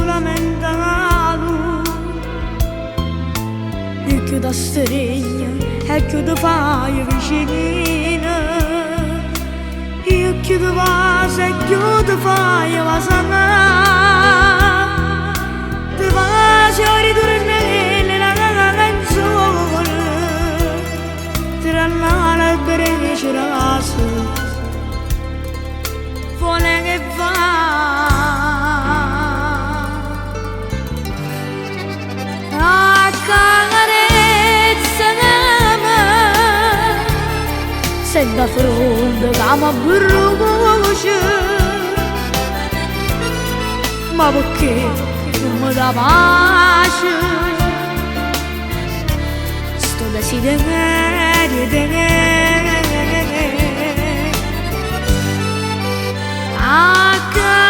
lamentato, e che da stregna e che ti fai vicina, e che ti vas e che ti fai vasana, ti vas a ritornare la canzone, tra l'albero e c'erasse, vuole che va. Senta fronte che mi brucia, ma perché non mi dà pace? Sto desiderio di accarezzami,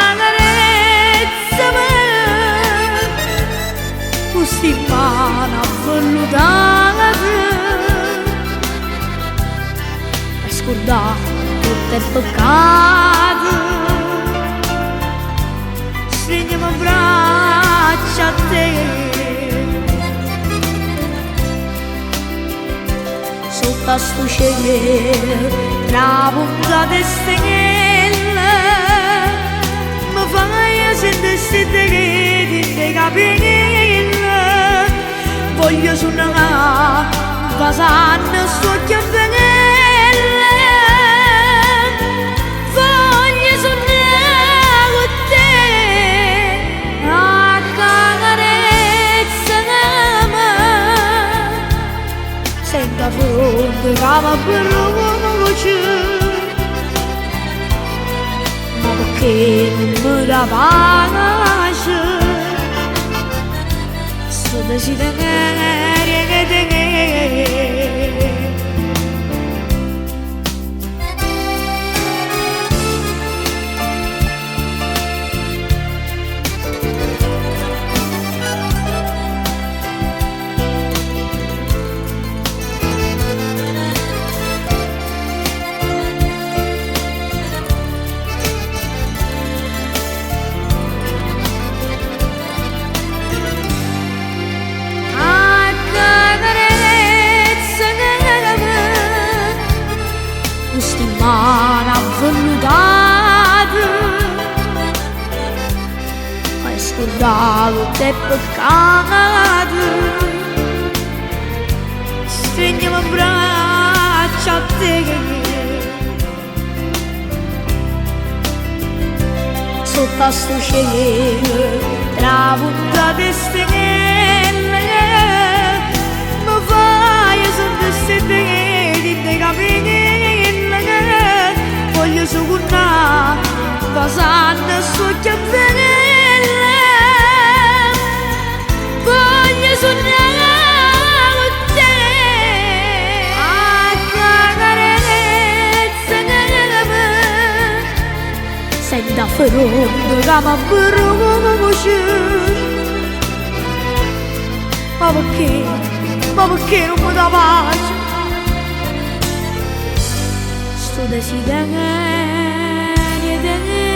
questi mani avvellutati, scordare tutto è peccato, stringiamo le braccia a te, sotto a sto cielo tra puntate stelle, mi fai sentire sti decreti dei capelli, voglio suonare vasana sto chiappello. Senta fronte che mi brucia, ma perché non mi dà pace? Sto desiderio che te mani avvellutati, hai scordato te peccato, stringiamo le braccia a te, sotto a sto cielo tra puntate stelle, mi fai sentire sti decreti dei capelli, voglio suonare vasana su chiappelle, voglio suonare con te accarezzami, senta fronte che mi brucia, ma perché non mi dà pace? Sto desiderio di